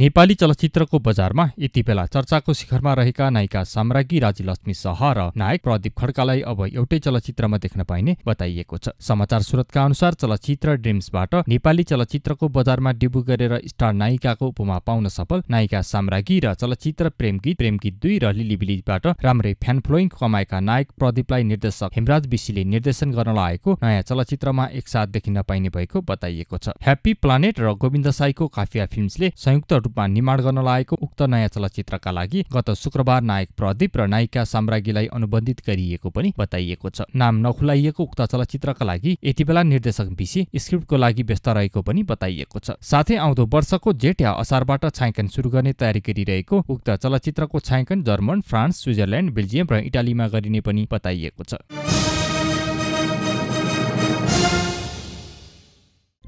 नेपाली चलचित्रको बजारमा यति बेला चर्चाको शिखरमा रहेका नायिका साम्राज्ञी राजीलक्ष्मी शाह र नायक प्रदीप खड्कालाई अब एउटै चलचित्रमा देख्न पाइने बताइएको छ। समाचार स्रोतका अनुसार चलचित्र ड्रिम्सबाट नेपाली चलचित्रको बजारमा डेब्यु गरेर स्टार नायिकाको उपमा पाउन सफल नायिका साम्राज्ञी र चलचित्र प्रेमगीत 2 र लिलिबिलीबाट राम्रै फ्यान फलोइङ कमाएका नायक प्रदीपलाई निर्देशक हेमराज विशीले निर्देशन गर्न लागेको नयाँ चलचित्रमा एकसाथ देखिन पाइने भएको बताइएको छ। ह्याप्पी प्लानेट र गोविन्द साईको काफिया फिल्म्सले संयुक्त रूपमा निर्माण गर्न लागेको उक्त नयाँ चलचित्रका लागि गत शुक्रबार नायक प्रदीप र नायिका साम्राज्ञीलाई अनुबन्धित गरिएको पनि बताइएको छ। नाम नखुलाइएको उक्त चलचित्रका लागि यति बेला निर्देशक विशी स्क्रिप्टको लागि व्यस्त रहेको पनि बताइएको छ। साथै आउँदो वर्षको जेठ या असारबाट छायाङ्कन सुरु गर्ने तयारी गरिरहेको उक्त चलचित्रको छायाङ्कन जर्मन, फ्रान्स, स्विजरल्यान्ड, बेल्जियम र इटालीमा गरिने पनि बताइएको छ।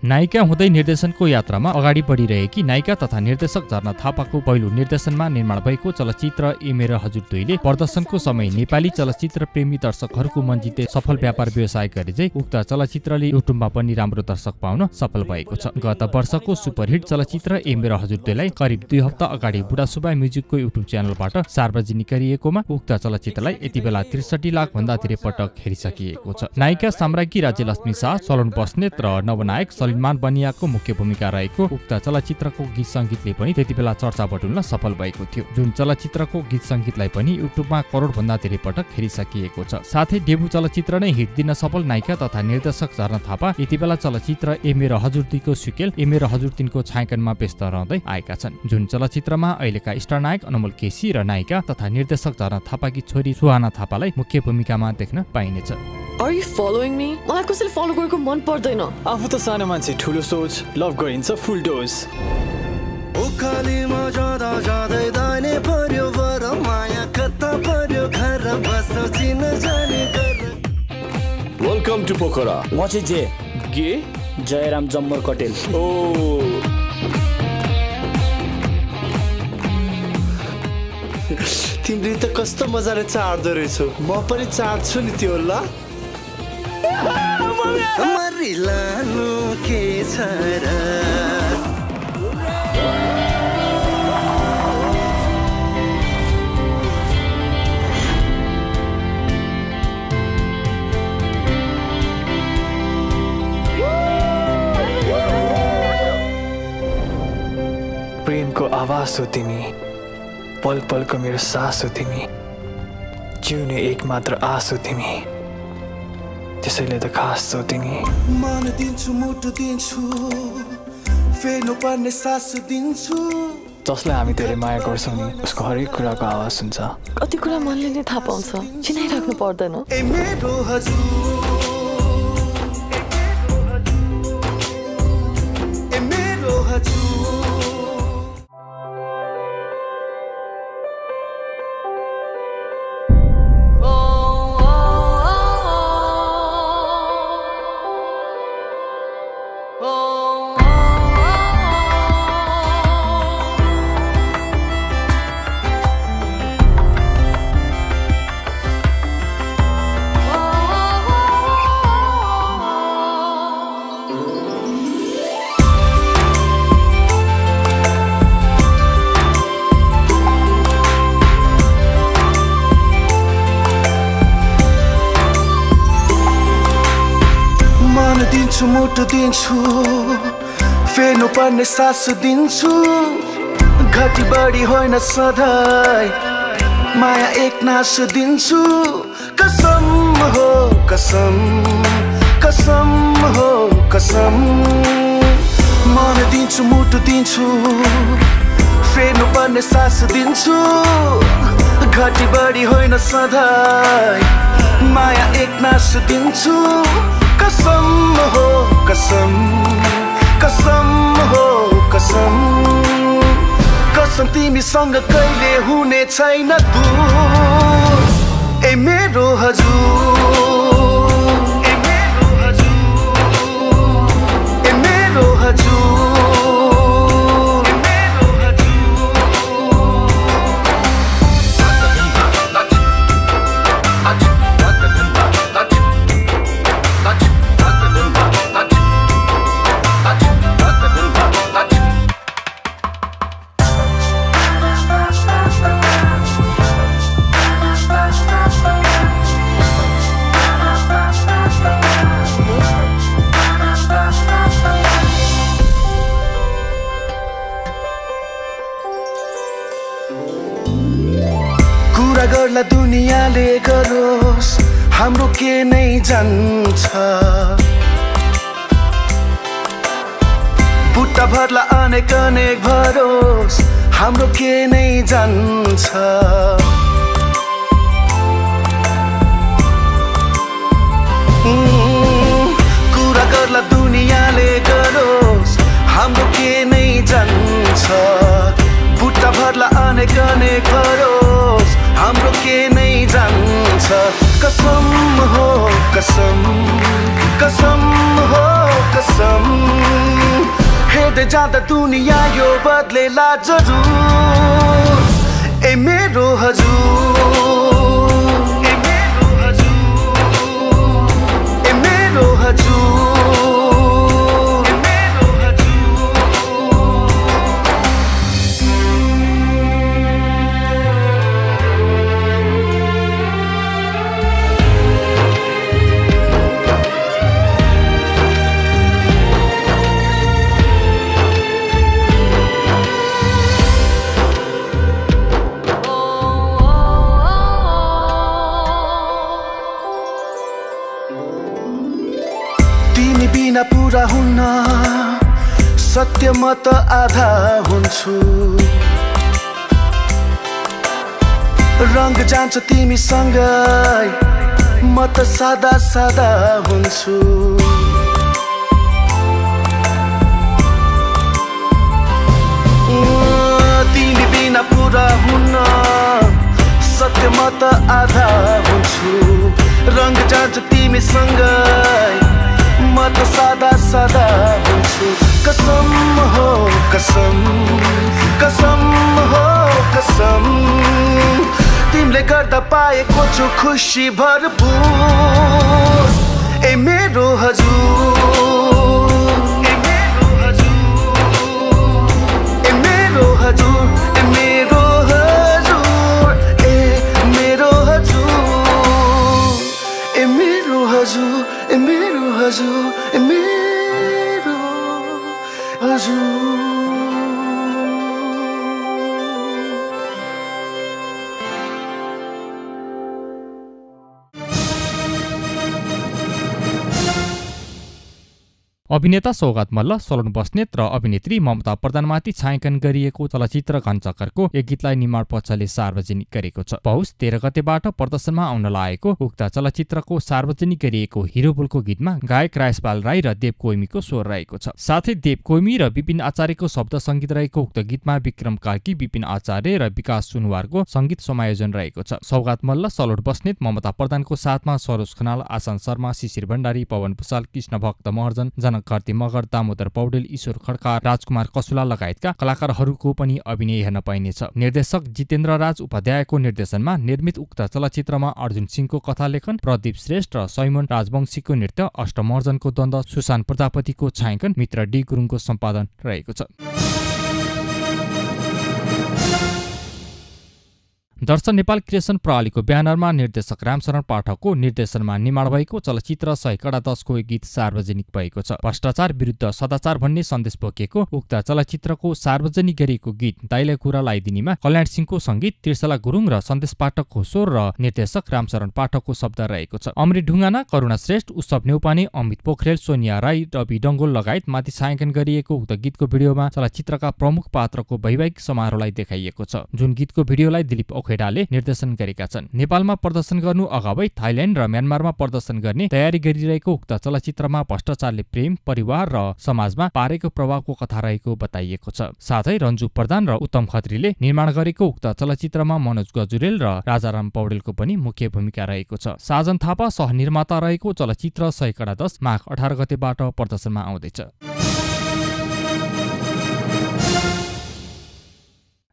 नायिका हुँदै निर्देशनको यात्रामा अगाडि बढिरहेकी नायिका तथा निर्देशक झर्ना थापाको पहिलो निर्देशनमा निर्माण भएको चलचित्र ए मेरो हजुर दुईले प्रदर्शनको समय नेपाली चलचित्र प्रेमी दर्शकहरूको मन जिते सफल व्यापार व्यवसाय गरे उक्त चलचित्रले युट्युबमा पनि राम्रो दर्शक पाउन सफल भएको छ। गत वर्षको सुपरहिट चलचित्र ए मेरो हजुर दुईलाई करिब 2 हप्ता अगाडि बुढासुब्बा म्युजिकको युट्युब च्यानलबाट सार्वजनिक गरिएकोमा उक्त चलचित्रलाई यति बेला 63 लाख भन्दा धेरै पटक हेरिसकिएको छ। नायिका साम्राज्ञी राजीलक्ष्मी शाह, सलोन बस्नेत र नवनायक सलमान बनियाको मुख्य भूमिका रहेको उक्त चलचित्रको गीत संगीतले पनि त्यति बेला चर्चा बटुल्न सफल भएको थियो। जुन चलचित्रको गीत संगीतलाई पनि युट्युबमा करोड भन्दा धेरै पटक हेरिसकिएको छ। साथै डेब्यु चलचित्र नै हिट दिन सफल नायिका तथा निर्देशक झर्ना थापा यति बेला चलचित्र ए मेरो हजुर 2 को सिक्वेल ए मेरो हजुर 3 को छायाङ्कनमा व्यस्त रहँदै आएका छन्। जुन चलचित्रमा अहिलेका स्टार नायक अनमोल केसी र नायिका तथा निर्देशक झर्ना थापाकी छोरी सुहाना थापालाई मुख्य भूमिकामा देख्न पाइनेछ। Are you following me? मलाई कसैले फलो गरेको मन पर्दैन। आफू त सानो मान्छे ठुलो सोच लभ गरिन्छ फुल डोज। ओखालीमा जाँदा जाँदै दाने पर्यो वर माया कता पर्यो घर बस चिन जाने घर। Welcome to Pokhara. म चाहिँ जे गे जयराम जम्मर कटेल। ओ तिमीले त कस्तो मजाले चाड्दो रहेछौ, म पनि चाड्छु नि त्यो ल। मरिलानु के छ र प्रेमको आवाज हो तिमी, पल पलको मेरो सास हो तिमी, जिउने एक मात्र आस हो तिमी, त्यसैले त खास छौ तिमी। मन दिन्छु मुटु दिन्छु फेर्नु पर्ने सास दिन्छु। जसलाई हामी धेरै माया गर्छौँ नि उसको हरेक कुराको आवाज हुन्छ। कति कुरा मनले नै थाहा पाउँछ, चिनाइराख्नु पर्दैन। ए मेरो हजुर, ए मेरो हजुर। दिन्छु मुटु दिन्छु फेर्नु पर्ने सास दिन्छु। घटी बढी होइन सधैँ माया एक नास दिन्छु। कसम हो कसम, कसम हो कसम। मन दिन्छु मुटु दिन्छु फेर्नु पर्ने सास दिन्छु। घटी बढी होइन सधैँ माया एक नास दिन्छु। कसम हो कसम, कसम हो कसम। कसम तिमीसँग कहिले हुने छैन दूर। ए मेरो हजुर, ए मेरो हजुर, ए मेरो हजुर। कुरा गर्ला दुनियाँले गरोस् हाम्रो के नै जान्छ बुट्टा भर्ला अनेक अनेक भरोस् हाम्रो के नै जान्छ कुरा गर्ला दुनियाँले गरोस् हाम्रो के नै जान्छ बुट्टा भर्ला अनेक अनेक भरोस् हाम्रो के नै जान्छ कसम हो कसम कसम हो कसम हेर्दै जाँदा दुनियाँ यो बदलेला जरुर ए मेरो हजुर ए मेरो हजुर ए मेरो हजुर ए मेरो हजुर बिना पूरा हुन्न सत्य म त आधा हुन्छु रंग जान्छ तिमीसँगै म त सादा सादा हुन्छु तिमी बिना पूरा हुन्न सत्य म त आधा हुन्छु रंग जान्छ तिमीसँगै म त सादा सादा हुन्छु कसम हो कसम कसम हो कसम तिमीले गर्दा पाएको छु खुसी भरपुर ए मेरो हजुर ए मेरो हजुर ए मेरो हजुर ए मेरो हजुर ए मेरो हजुर ए मेरो हजुर ए मेरो हजुर ए मेरो हजुर अभिनेता सौगात मल्ल, सलोन बस्नेत र अभिनेत्री ममता प्रधानमाथि छायाङ्कन गरिएको चलचित्र घनचक्करको एक गीतलाई निर्माण पक्षले सार्वजनिक गरेको छ। पौष 13 गतेबाट प्रदर्शनमा आउन लागेको उक्त चलचित्रको सार्वजनिक गरिएको हिरोबुलको गीतमा गायक राजेशपाल राई र देव कोइमीको स्वर रहेको छ। साथै देव कोइमी र विपिन आचार्यको शब्द सङ्गीत रहेको उक्त गीतमा विक्रम कार्की, विपिन आचार्य र विकास सुनवारको सङ्गीत समायोजन रहेको छ। सौगात मल्ल, सलोन बस्नेत, ममता प्रधानको साथमा सरोज खनाल, आसान शर्मा, शिशिर भण्डारी, पवन भुषाल, कृष्ण भक्त महर्जन, जनक कार्ती मगर, दामोदर पौडेल, ईश्वर खड्का, राजकुमार कसुला लगायतका कलाकारहरूको पनि अभिनय हेर्न पाइनेछ। निर्देशक जितेन्द्र राज उपाध्यायको निर्देशनमा निर्मित उक्त चलचित्रमा अर्जुन सिंहको कथालेखन, प्रदीप श्रेष्ठ र सैमन राजवंशीको नृत्य, अष्टमर्जनको द्वन्द्व, सुशान्त प्रजापतिको छायाङ्कन, मित्र डी गुरुङको सम्पादन रहेको छ। दर्शन नेपाल क्रिएसन प्रणालीको ब्यानरमा निर्देशक रामशरण पाठकको निर्देशनमा निर्माण भएको चलचित्र 100 गीत सार्वजनिक भएको छ। भ्रष्टाचार विरुद्ध सदाचार भन्ने सन्देश बोकेको उक्त चलचित्रको सार्वजनिक गरिएको गीत दाइलाई कुरा लगाइदिनेमा कल्याण सिंहको सङ्गीत, त्रिशला गुरुङ र सन्देश पाठकको स्वर र निर्देशक रामशरण पाठकको शब्द रहेको छ। अमृत ढुङ्गाना, करुणा श्रेष्ठ, उत्सव न्यौपाने, अमित पोखरेल, सोनिया राई, रवि डङ्गोल लगायत माथि छायाङ्कन गरिएको उक्त गीतको भिडियोमा चलचित्रका प्रमुख पात्रको वैवाहिक समारोहलाई देखाइएको छ, जुन गीतको भिडियोलाई दिलीप ओखेडाले निर्देशन गरेका छन्। नेपालमा प्रदर्शन गर्नु अगावै थाइल्याण्ड र म्यानमारमा प्रदर्शन गर्ने तयारी गरिरहेको उक्त चलचित्रमा भ्रष्टाचारले प्रेम, परिवार र समाजमा पारेको प्रभावको कथा रहेको बताइएको छ। साथै रन्जु प्रधान र उत्तम खत्रीले निर्माण गरेको उक्त चलचित्रमा मनोज गजुरेल र राजाराम पौडेलको पनि मुख्य भूमिका रहेको छ। साजन थापा सहनिर्माता रहेको चलचित्र 100 माघ 18 गतेबाट प्रदर्शनमा आउँदैछ।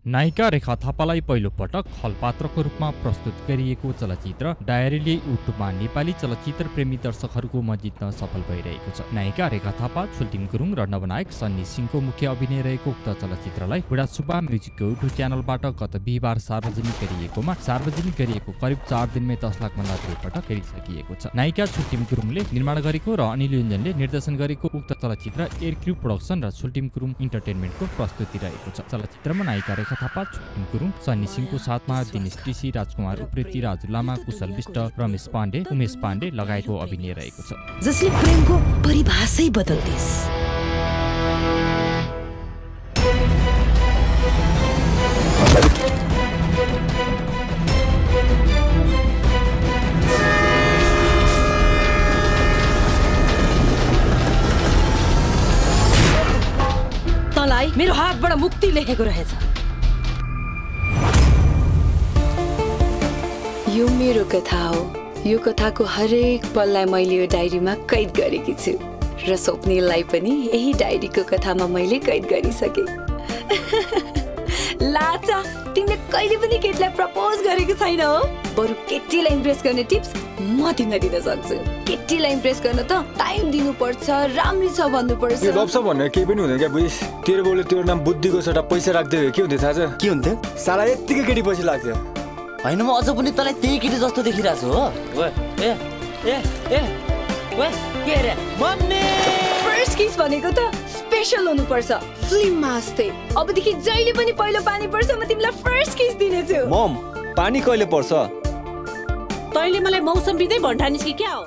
नायिका रेखा थापालाई पहिलो पटक खलपात्रको रूपमा प्रस्तुत गरिएको चलचित्र डायरीले युट्युबमा नेपाली चलचित्र प्रेमी दर्शकहरूको मन जित्न सफल भइरहेको छ। नायिका रेखा थापा, छुल्टिम गुरुङ र नवनायक सन्नी सिंहको मुख्य अभिनय रहेको उक्त चलचित्रलाई बुढा सुब्बा म्युजिकको युट्युब च्यानलबाट गत बिहिबार सार्वजनिक गरिएको करिब 4 दिनमै 10 लाख भन्दा धेरै पटक हेरिसकिएको छ। नायिका छुल्टिम गुरुङले निर्माण गरेको र अनिल योन्जनले निर्देशन गरेको उक्त चलचित्र एयरक्रू प्रोडक्सन र छुल्टिम गुरुङ इन्टरटेनमेन्टको प्रस्तुति रहेको छ। चलचित्रमा नायिका रेखा थापा, छुकिन गुरुङ, सन्नी सिंहको साथमा दिनेश ऋषि, राजकुमार उप्रेती, राजु लामा, कुशल विष्ट, रमेश पाण्डे, उमेश पाण्डे लगायतको अभिनय रहेको छ। जसले प्रेमको परिभाषै बदल्दिस्। तँलाई मेरो हातबाट मुक्ति लेखेको रहेछ। यो मेरो कथा हो। यो कथाको हरेक पललाई मैले यो डायरीमा कैद गरेकी छु र स्वप्निललाई पनि यही डायरीको कथामा मैले कैद गरिसके। लाचा, तिमीले कहिले पनि केटीलाई प्रपोज गरेको छैन हो? बरु केटीलाई इम्प्रेस गर्ने टिप्स म तिमीलाई दिन सक्छु। केटीलाई इम्प्रेस गर्न त टाइम दिनुपर्छ, राम्री छ भन्नुपर्छ। यो लप्स भनेर केही पनि हुँदैन क्या बुझिस। तेरो बाउले तेरो नाम बुद्धिको सट्टा पैसा राख्दै के हुन्थ्यो थाहा छ? के हुन्थ्यो? साला यत्तिकै केटी पछि लाग्थ्यो। होइन, म अझ पनि तँलाई त्यही केटी जस्तो देखिरहेको छु हो। के रे मम्मी? फर्स्ट किस भनेको त स्पेशल हुनुपर्छ, फिल्ममा जस्तै। अबदेखि जहिले पनि पहिलो पानी पर्छ म तिमीलाई फर्स्ट किस दिनेछु। मम, पानी कहिले पर्छ? तैँले मलाई मौसम बिदै भन्ठानिस् कि क्या हो?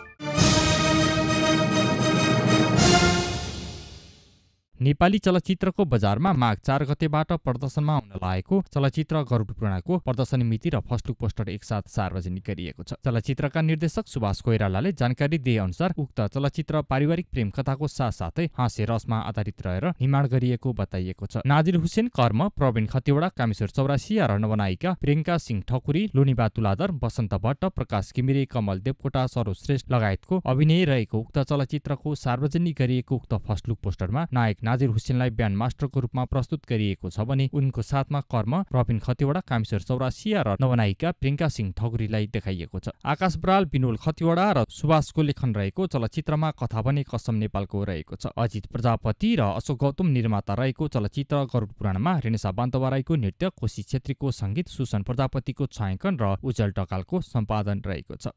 नेपाली चलचित्रको बजारमा माघ 4 गतेबाट प्रदर्शनमा आउन लागेको चलचित्र गरुडपुराणको प्रदर्शनी मिति र फर्स्ट लुक पोस्टर एकसाथ सार्वजनिक गरिएको छ। चलचित्रका निर्देशक सुभाष कोइरालाले जानकारी दिए अनुसार उक्त चलचित्र पारिवारिक प्रेम कथाको साथसाथै हास्य रसमा आधारित रहेर निर्माण गरिएको बताइएको छ। नाजिर हुसेन कर्म, प्रवीण खतिवडा, कामेश्वर चौरासिया र नवनायिका प्रियङ्का सिंह ठकुरी, लोनिबा तुलाधर, बसन्त भट्ट, प्रकाश घिमिरे, कमल देवकोटा, सरोज श्रेष्ठ लगायतको अभिनय रहेको उक्त चलचित्रको सार्वजनिक गरिएको उक्त फर्स्ट लुक पोस्टरमा नायक नाजिर हुसेनलाई ब्यान्ड मास्टरको रूपमा प्रस्तुत गरिएको छ भने उनको साथमा कर्म, प्रवीण खतिवडा, कामेश्वर चौरासिया र नवनायिका प्रियङ्का सिंह ठकुरीलाई देखाइएको छ। आकाश बराल, विनोल खतिवडा र सुभाषको लेखन रहेको चलचित्रमा कथा भने कसम नेपालको रहेको छ। अजित प्रजापति र अशोक गौतम निर्माता रहेको चलचित्र गरुडपुराणमा रेनेसा बान्तवाराईको नृत्य, कोशी छेत्रीको संगीत, सुसन प्रजापतिको छायाङ्कन र उज्जवल ढकालको सम्पादन रहेको छ।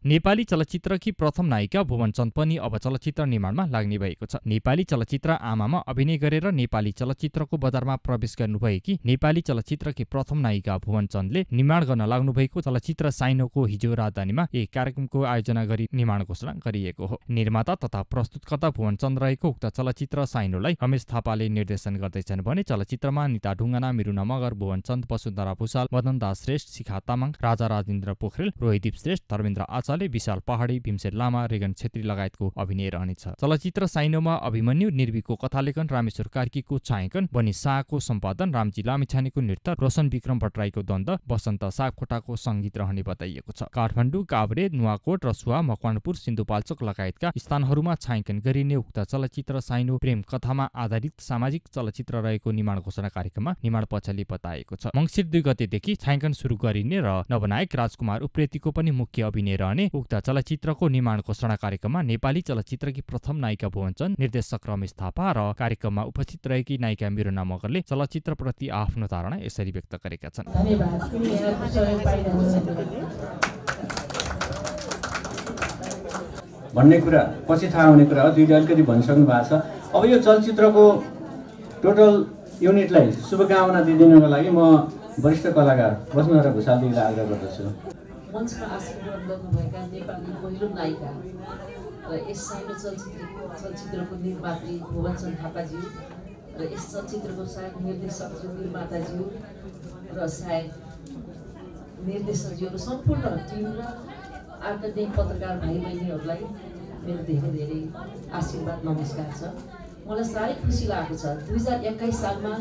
नेपाली चलचित्रकी प्रथम नायिका भुवन चन्द पनि अब चलचित्र निर्माणमा लाग्ने भएको छ। नेपाली चलचित्र आमामा अभिनय गरेर नेपाली चलचित्रको बजारमा प्रवेश गर्नुभएकी नेपाली चलचित्रकी प्रथम नायिका भुवन चन्दले निर्माण गर्न लाग्नुभएको चलचित्र साइनोको हिजो राजधानीमा एक कार्यक्रमको आयोजना गरी निर्माण घोषणा गरिएको हो। निर्माता तथा प्रस्तुतकर्ता भुवन चन्द रहेको उक्त चलचित्र साइनोलाई रमेश थापाले निर्देशन गर्दैछन् भने चलचित्रमा निता ढुङ्गाना, मिरुना मगर, भुवन चन्द, वसुन्धरा भुषाल, मदन दास श्रेष्ठ, शिखा तामाङ, राजा राजेन्द्र पोखरेल, रोहिदीप श्रेष्ठ, धर्मेन्द्र आचार्य, विशाल पहाडी, भीमसेन लामा, रेगन छेत्री लगायतको अभिनय रहनेछ। चलचित्र साइनोमा अभिमन्यु निर्भीको कथालेखन, रामेश्वर कार्कीको छायाङ्कन, बनी शाहको सम्पादन, रामजी लामिछानेको नृत्य, रोशन विक्रम भट्टराईको द्वन्द, बसन्त सापकोटाको संगीत रहने बताइएको छ। काठमाडौँ, काभ्रे, नुवाकोट, रसुवा, मकवानपुर, सिन्धुपाल्चोक लगायतका स्थानहरूमा छायाङ्कन गरिने उक्त चलचित्र साइनो प्रेम कथामा आधारित सामाजिक चलचित्र रहेको निर्माण घोषणा कार्यक्रममा निर्माण पक्षले बताएको छ। मङ्सिर 2 गतेदेखि छायाङ्कन सुरु गरिने र नवनायक राजकुमार उप्रेतीको पनि मुख्य अभिनय रहने उक्त चलचित्रको निर्माण घोषणा कार्यक्रममा नेपाली चलचित्रकी प्रथम नायिका भुवन चन्द, निर्देशक रमेश थापा र कार्यक्रममा उपस्थित रहेकी नायिका मिरुना मगरले चलचित्रप्रति आफ्नो धारणा यसरी व्यक्त गरेका छन्। भन्ने कुरा पछि थाहा हुने कुरा हो। दुईले अलिकति भनिसक्नु भएको छ। अब यो चलचित्रको टोटल युनिटलाई शुभकामना दिइदिनको लागि म वरिष्ठ कलाकार वसुन्धरा भुषालजीलाई आग्रह गर्दछु। मञ्चमा आशीर्वाद गर्नुभएका नेपाली पहिलो नायिका र यस साइनो चलचित्रको निर्मात्री भुवन चन्द थापाज्यू र यस चलचित्रको सायद निर्देशकज्यू, निर्माताज्यू र सायद निर्देशकज्यू र सम्पूर्ण टिम र आदरणीय पत्रकार भाइ बहिनीहरूलाई मेरो धेरै धेरै आशीर्वाद नमस्कार छ। मलाई साह्रै खुसी लागेको छ 2021 सालमा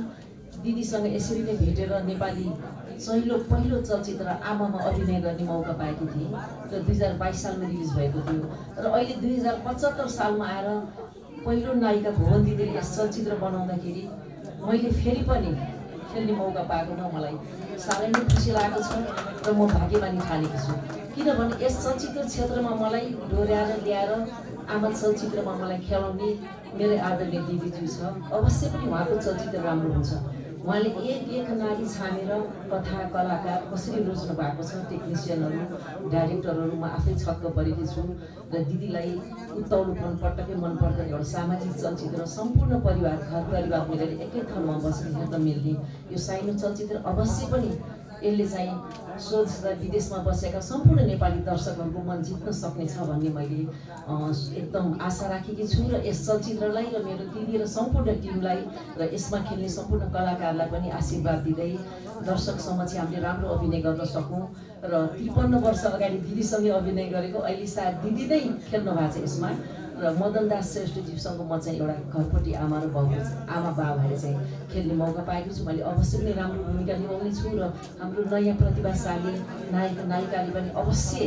दिदीसँग यसरी नै भेटेर नेपाली पहिलो चलचित्र आमामा अभिनय गर्ने मौका पाएकी थिएँ र 2022 सालमा रिलिज भएको थियो र अहिले 2075 सालमा आएर पहिलो नायिका भुवन दिदीले यस चलचित्र बनाउँदाखेरि मैले फेरि पनि खेल्ने मौका पाएकोमा मलाई साह्रै नै खुसी लागेको छ र म भाग्यमानी ठानेकी छु। किनभने यस चलचित्र क्षेत्रमा मलाई डोर्याएर ल्याएर आमा चलचित्रमा मलाई खेलाउने मेरो आदरणीय दिदीज्यू छ। अवश्य पनि उहाँको चलचित्र राम्रो हुन्छ। उहाँले एक नारी छानेर कथा कलाकार कसरी रोज्नु भएको छ, टेक्निसियनहरू डाइरेक्टरहरू म आफै छक्क परेकी छु। र दिदीलाई उत्ताउलोपन पटक्कै मन पर्दैन। एउटा सामाजिक चलचित्र सम्पूर्ण परिवार घर परिवार मिलेर एकै ठाउँमा बसेर हेर्न मिल्ने यो साइनो चलचित्र अवश्य पनि यसले चाहिँ सोच विदेशमा बसेका सम्पूर्ण नेपाली दर्शकहरूको मन जित्न सक्नेछ भन्ने मैले एकदम आशा राखेकी छु। र यस चलचित्रलाई र मेरो दिदी र सम्पूर्ण टिमलाई र यसमा खेल्ने सम्पूर्ण कलाकारलाई पनि आशीर्वाद दिँदै दर्शक समक्ष हामीले राम्रो अभिनय गर्न सकौँ। र 53 वर्ष अगाडि दिदीसँगै अभिनय गरेको अहिले सायद दिदी नै खेल्नु भएको छ यसमा। र मदन दास श्रेष्ठजीसँग म चाहिँ एउटा घरपट्टि आमा र बाउ आमा बा भएर चाहिँ खेल्ने मौका पाएको छु। मैले अवश्य नै राम्रो भूमिका निभाउने छु र हाम्रो नयाँ प्रतिभाशाली नायक नायिकाले पनि अवश्य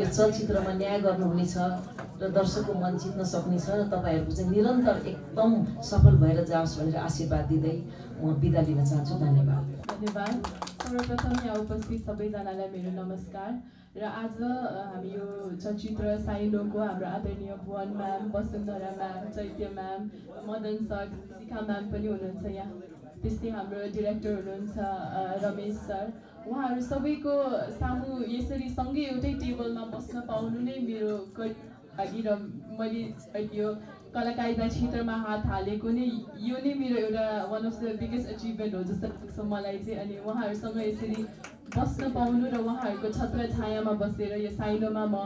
यो चलचित्रमा न्याय गर्नुहुनेछ र दर्शकको मन जित्न सक्नेछ र तपाईँहरूको चाहिँ निरन्तर एकदम सफल भएर जाओस् भनेर आशीर्वाद दिँदै म बिदा लिन चाहन्छु। धन्यवाद। धन्यवाद। सर्वप्रथम यहाँ उपस्थित सबैजनालाई मेरो नमस्कार। र आज हामी यो चलचित्र साइनोको हाम्रो आदरणीय भुवन म्याम, वसुन्धरा म्याम, चैत्य म्याम, मदन सर, शिखा म्याम पनि हुनुहुन्छ यहाँ, त्यस्तै हाम्रो डिरेक्टर हुनुहुन्छ रमेश सर, उहाँहरू सबैको सामु यसरी सँगै एउटै टेबलमा बस्न पाउनु नै मेरो लागि र मैले यो कलाकारिता क्षेत्रमा हात हालेको नै यो नै मेरो एउटा one of the biggest achievement हो जस्तो लाग्छ मलाई चाहिँ। अनि उहाँहरूसँग यसरी बस्न पाउनु र उहाँहरूको छत्र छायामा बसेर यो साइनोमा म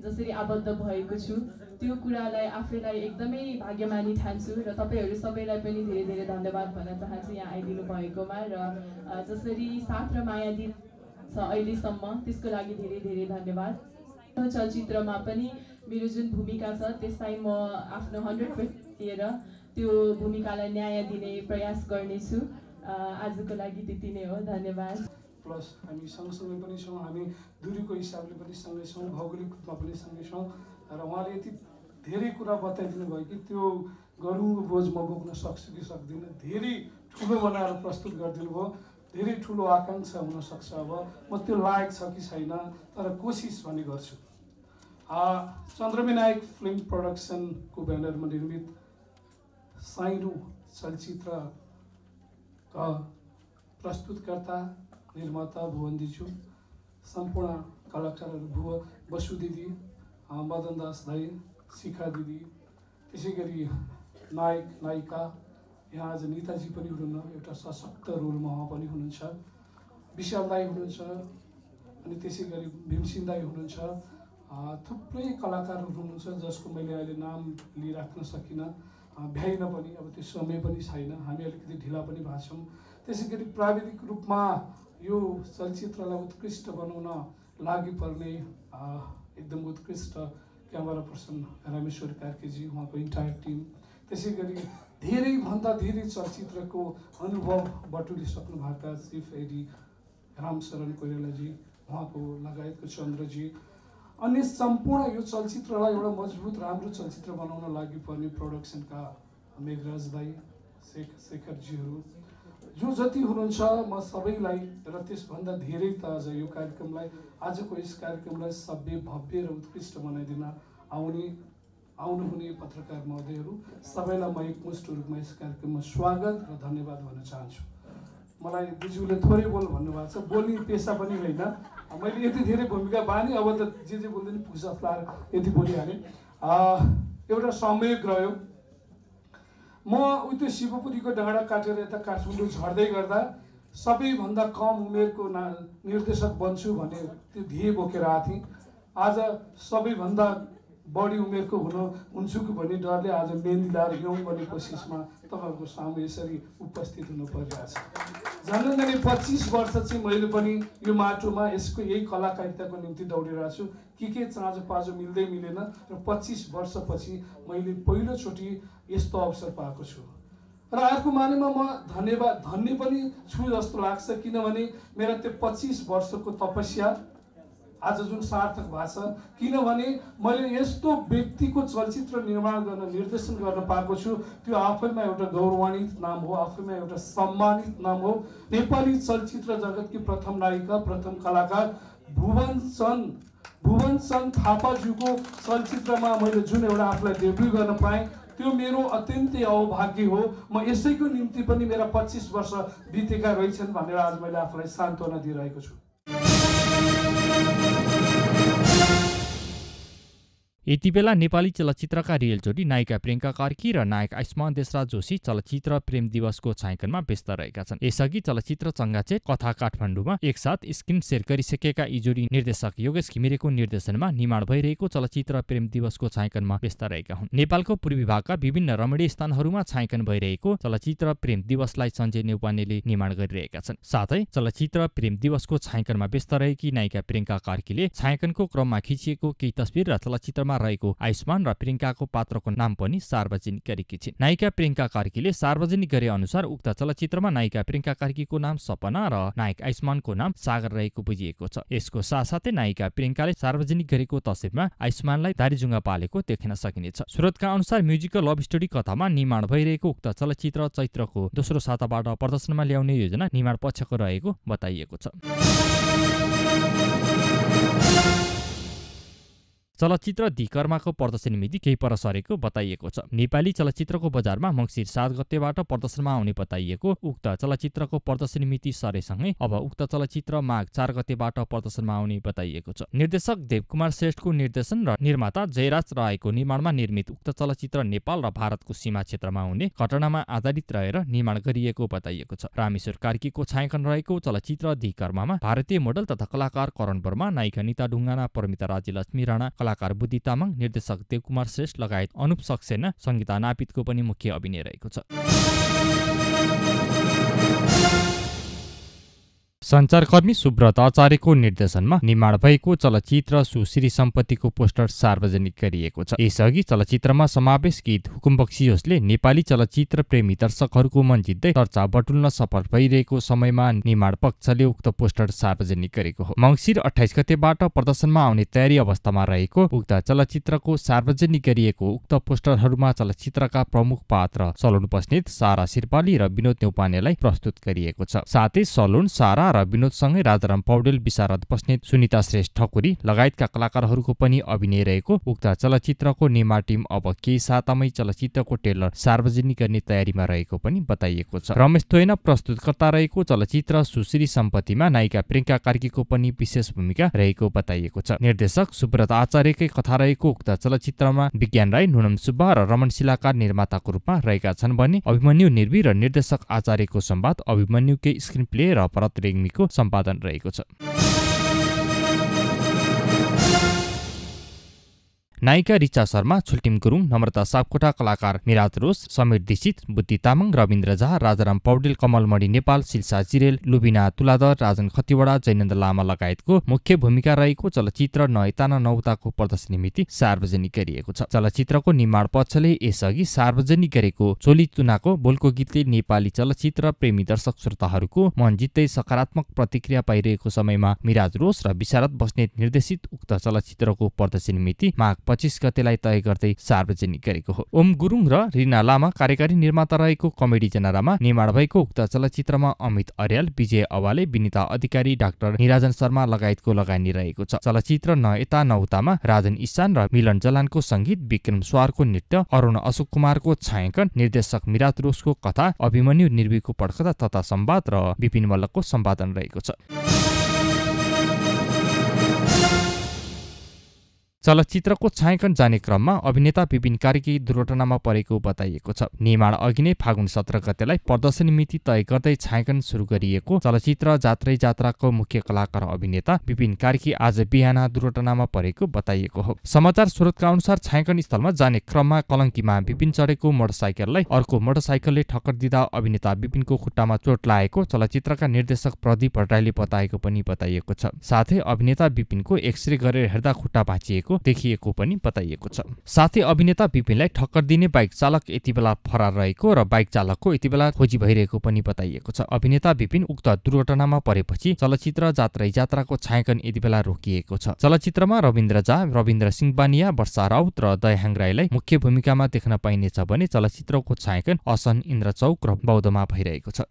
जसरी आबद्ध भएको छु त्यो कुरालाई आफैलाई एकदमै भाग्यमानी ठान्छु। र तपाईँहरू सबैलाई पनि धेरै धेरै धन्यवाद भन्न चाहन्छु यहाँ आइदिनु भएकोमा। र जसरी साथ र माया दिन छ अहिलेसम्म त्यसको लागि धेरै धेरै धन्यवाद। चलचित्रमा पनि मेरो जुन भूमिका छ त्यसलाई म आफ्नो 100% दिएर त्यो भूमिकालाई न्याय दिने प्रयास गर्नेछु। आजको लागि त्यति नै हो। धन्यवाद। प्लस हामी सँगसँगै पनि छौँ, हामी दूरीको हिसाबले पनि सँगै छौँ, भौगोलिक रूपमा पनि सँगै छौँ। र उहाँले यति धेरै कुरा बताइदिनु भयो कि त्यो गरुङको बोझ म बोक्न सक्छु कि सक्दिनँ, धेरै ठुलो बनाएर प्रस्तुत गरिदिनु भयो। धेरै ठुलो आकाङ्क्षा हुनसक्छ, अब म त्यो लायक छ कि छैन, तर कोसिस भने गर्छु। चन्द्रविनायक फिल्म प्रोडक्सनको ब्यानरमा निर्मित साइनो चलचित्रका प्रस्तुतकर्ता निर्माता भुवन दिजु, सम्पूर्ण कलाकारहरू बसु दिदी, मदन दास दाई, शिखा दिदी, त्यसै गरी नायक नायिका यहाँ आज नेताजी पनि हुनुहुन्न, एउटा सशक्त रोलमा उहाँ पनि हुनुहुन्छ, विशाल दाई हुनुहुन्छ, अनि त्यसै गरी भीमसिंह दाई हुनुहुन्छ, थुप्रै कलाकारहरू हुनुहुन्छ जसको मैले अहिले नाम लिइराख्न सकिनँ, भ्याइन पनि, अब त्यो समय पनि छैन, हामी अलिकति ढिला पनि भएको छौँ। त्यसै गरी प्राविधिक रूपमा यो चलचित्रलाई उत्कृष्ट बनाउन लागि पर्ने एकदम उत्कृष्ट क्यामेरा पर्सन रामेश्वर कार्कीजी, उहाँको इन्टायर टिम, त्यसै गरी धेरैभन्दा धेरै चलचित्रको अनुभव बटुलिसक्नु भएका चिफ एडी रामशरण कोइरालाजी, उहाँको लगायतको चन्द्रजी, अनि सम्पूर्ण यो चलचित्रलाई एउटा मजबुत राम्रो चलचित्र बनाउन लागि पर्ने प्रोडक्सनका मेघराज दाई, शेखरजीहरू जो जति हुनुहुन्छ, म सबैलाई र त्यसभन्दा धेरै त आज यो कार्यक्रमलाई, आजको यस कार्यक्रमलाई सभ्य भव्य र उत्कृष्ट बनाइदिन आउनुहुने पत्रकार महोदयहरू सबैलाई म एकमुष्ट रूपमा यस कार्यक्रममा स्वागत र धन्यवाद भन्न चाहन्छु। मलाई दिजुले थोरै बोल भन्नुभएको छ, बोल्ने पेसा पनि होइन, मैले यति धेरै भूमिका बानी, अब त जे बोल्दैन पुसा फ्लाएर यति बोलिहालेँ। एउटा संयोग रह्यो, म त्यो शिवपुरीको डाँडा काटेर यता काठमाडौँ झर्दै गर्दा सबैभन्दा कम उमेरको निर्देशक बन्छु भन्ने त्यो ध्येय बोकेर आएको थिएँ। आज सबैभन्दा बढी उमेरको हुन्छु कि भन्ने डरले आज मेहन्दी लाएर यौँ भन्ने कोसिसमा तपाईँहरूको सामु यसरी उपस्थित हुनु परिरहेछ। झन्डै 25 वर्ष चाहिँ मैले पनि यो माटोमा यसको यही कलाकारिताको निम्ति दौडिरहेको छु। के चाँजो पाजो मिल्दै मिलेन र 25 वर्षपछि मैले पहिलोचोटि यस्तो अवसर पाएको छु। र अर्को मानेमा म धन्य पनि छु जस्तो लाग्छ, किनभने मेरा त्यो 25 वर्षको तपस्या आज जुन सार्थक भएको छ, किनभने मैले यस्तो व्यक्तिको चलचित्र निर्माण गर्न निर्देशन गर्न पाएको छु, त्यो आफैमा एउटा गौरवान्वित नाम हो, आफैमा एउटा सम्मानित नाम हो। नेपाली चलचित्र जगतकी प्रथम नायिका, प्रथम कलाकार भुवन चन्द थापाज्यूको चलचित्रमा मैले जुन एउटा आफूलाई डेब्यू गर्न पाएँ, त्यो मेरो अत्यन्तै अभाग्य हो। म यसैको निम्ति पनि मेरा 25 वर्ष बितेका रहेछन् भनेर आज मैले आफूलाई सान्त्वना दिइरहेको छु। यति बेला नेपाली चलचित्रका रियल जोडी नायिका प्रियङ्का कार्की र नायक आयुष्मान देशराज जोशी चलचित्र प्रेम दिवसको छायाङ्कनमा व्यस्त रहेका छन्। यसअघि चलचित्र चङ्गाचे कथा काठमाडौँमा एकसाथ स्क्रिन सेयर गरिसकेका यी जोडी निर्देशक योगेश घिमिरेको निर्देशनमा निर्माण भइरहेको चलचित्र प्रेम दिवसको छायाङ्कनमा व्यस्त रहेका हुन्। नेपालको पूर्वी भागका विभिन्न रमणीय स्थानहरूमा छायाङ्कन भइरहेको चलचित्र प्रेम दिवसलाई सञ्जय नेउपानेले निर्माण गरिरहेका छन्। साथै चलचित्र प्रेम दिवसको छायाङ्कनमा व्यस्त रहेकी नायिका प्रियङ्का कार्कीले छायाङ्कनको क्रममा खिचिएको केही तस्बिर र चलचित्रमा रहेको आयुष्मान र प्रियङ्काको पात्रको नाम पनि सार्वजनिक गरेकी छिन्। नायिका प्रियङ्का कार्कीले सार्वजनिक गरे अनुसार उक्त चलचित्रमा नायिका प्रियङ्का कार्कीको नाम सपना र नायक आयुष्मानको नाम सागर रहेको बुझिएको छ। यसको साथसाथै नायिका प्रियङ्काले सार्वजनिक गरेको तस्बिरमा आयुष्मानलाई दारीजुङ्गा पालेको देख्न सकिनेछ। स्रोतका अनुसार म्युजिकल लभ स्टोरी कथामा निर्माण भइरहेको उक्त चलचित्र चैत्रको दोस्रो साताबाट प्रदर्शनमा ल्याउने योजना निर्माण पक्षको रहेको बताइएको छ। चलचित्र धिकर्माको प्रदर्शनी मिति केही पर सरेको बताइएको छ। नेपाली चलचित्रको बजारमा मङ्सिर 7 गतेबाट प्रदर्शनमा आउने बताइएको उक्त चलचित्रको प्रदर्शनी मिति सरेसँगै अब उक्त चलचित्र माघ 4 गतेबाट प्रदर्शनमा आउने बताइएको छ। निर्देशक देवकुमार श्रेष्ठको निर्देशन र निर्माता जयराज रायको निर्माणमा निर्मित उक्त चलचित्र नेपाल र भारतको सीमा क्षेत्रमा हुने घटनामा आधारित रहेर निर्माण गरिएको बताइएको छ। रामेश्वर कार्कीको छायाङ्कन रहेको चलचित्र धिकर्मामा भारतीय मोडल तथा कलाकार करण वर्मा, नायिका निता ढुङ्गाना, परिमिता राज्यलक्ष्मी राणा, कलाकार बुद्धि तामाङ, निर्देशक देवकुमार श्रेष्ठ लगायत अनुप सक्सेना, संगीता नापितको पनि मुख्य अभिनय रहेको छ। सञ्चारकर्मी सुब्रत आचार्यको निर्देशनमा निर्माण भएको चलचित्र सुश्री सम्पत्तिको पोस्टर सार्वजनिक गरिएको छ। यसअघि चलचित्रमा समावेश गीत हुकुम बक्सियोसले नेपाली चलचित्र प्रेमी दर्शकहरूको मन जित्दै चर्चा बटुल्न सफल भइरहेको समयमा निर्माण पक्षले उक्त पोस्टर सार्वजनिक गरेको हो। मङ्सिर 28 गतेबाट प्रदर्शनमा आउने तयारी अवस्थामा रहेको उक्त चलचित्रको सार्वजनिक गरिएको उक्त पोस्टरहरूमा चलचित्रका प्रमुख पात्र सलोन बस्नेत, सारा सिरपाली र विनोद नेउपानेलाई प्रस्तुत गरिएको छ। साथै सलोन, सारा र विनोदसँगै राजाराम पौडेल, विशारद बस्नेत, सुनिता श्रेष्ठ ठकुरी लगायतका कलाकारहरूको पनि अभिनय रहेको उक्त चलचित्रको निर्माण टिम अब केही सातामै चलचित्रको ट्रेलर सार्वजनिक गर्ने तयारीमा रहेको पनि बताइएको छ। रमेश तोयना प्रस्तुतकर्ता रहेको चलचित्र सुश्री सम्पत्तिमा नायिका प्रियङ्का कार्कीको पनि विशेष भूमिका रहेको बताइएको छ। निर्देशक सुब्रत आचार्यकै कथा रहेको उक्त चलचित्रमा विज्ञान राई, नुनम सुब्बा र रमण शिलाकार निर्माताको रूपमा रहेका छन् भने अभिमन्यु निर्वी र निर्देशक आचार्यको संवाद, अभिमन्युकै स्क्रिन प्ले र भरत रेग्मीको सम्पादन रहेको छ। नायिका रिचा शर्मा, छुल्टिम गुरुङ, नम्रता सापकोटा, कलाकार मिराज रोस, समीर दीक्षित, बुद्धि तामाङ, रविन्द्र झा, राजाराम पौडेल, कमलमणि नेपाल, शिल्सा जिरेल, लुबिना तुलादर, राजन खतिवडा, जयनन्द लामा लगायतको मुख्य भूमिका रहेको चलचित्र नयता न नौताको प्रदर्शनी मिति सार्वजनिक गरिएको छ। चलचित्रको निर्माण पक्षले यसअघि सार्वजनिक गरेको चोली चुनाको बोलको गीतले नेपाली चलचित्र प्रेमी दर्शक श्रोताहरूको मन जित्दै सकारात्मक प्रतिक्रिया पाइरहेको समयमा मिराज रोस र विशारद बस्नेत निर्देशित उक्त चलचित्रको प्रदर्शनी मिति माघ 25 गतेलाई तय गर्दै सार्वजनिक गरेको हो। ओम गुरुङ र रिना लामा कार्यकारी निर्माता रहेको कमेडी जनारामा निर्माण भएको उक्त चलचित्रमा अमित अर्याल, विजय अवाले, विनिता अधिकारी, डाक्टर निराजन शर्मा लगायतको लगानी रहेको छ। चलचित्र नयता नौतामा राजन इसान र मिलन जलानको संगीत, विक्रम स्वारको नृत्य, अरुण अशोक कुमारको छायाङ्कन, निर्देशक मिराज रोसको कथा, अभिमन्यु निर्वीको पटकथा तथा संवाद र विपिन मल्लको सम्पादन रहेको छ। चलचित्रको छायाङ्कन जाने क्रममा अभिनेता विपिन कार्की दुर्घटनामा परेको बताइएको छ। निर्माण अघि नै फागुन 17 गतेलाई प्रदर्शनी मिति तय गर्दै छायाङ्कन सुरु गरिएको चलचित्र जात्रै जात्राको मुख्य कलाकार अभिनेता विपिन कार्की आज बिहान दुर्घटनामा परेको बताइएको हो। समाचार स्रोतका अनुसार छायाङ्कन स्थलमा जाने क्रममा कलङ्कीमा विपिन चढेको मोटरसाइकललाई अर्को मोटरसाइकलले ठक्कर दिँदा अभिनेता विपिनको खुट्टामा चोट लागेको चलचित्रका निर्देशक प्रदीप भट्टराईले बताएको पनि बताइएको छ। साथै अभिनेता विपिनको एक्सरे गरेर हेर्दा खुट्टा भाँचिएको देखिएको पनि बताइएको छ। साथै अभिनेता विपिनलाई ठक्कर दिने बाइक चालक यति बेला फरार रहेको र बाइक चालकको यति बेला खोजी भइरहेको पनि बताइएको छ। अभिनेता विपिन उक्त दुर्घटनामा परेपछि चलचित्र जात्रै जात्राको छायाङ्कन यति बेला रोकिएको छ। चलचित्रमा रविन्द्र झा, रविन्द्र सिंह बानिया, वर्षा राउत र दयाहाङ राईलाई मुख्य भूमिकामा देख्न पाइनेछ भने चलचित्रको छायाङ्कन असन, इन्द्रचौक र बौद्धमा भइरहेको छ।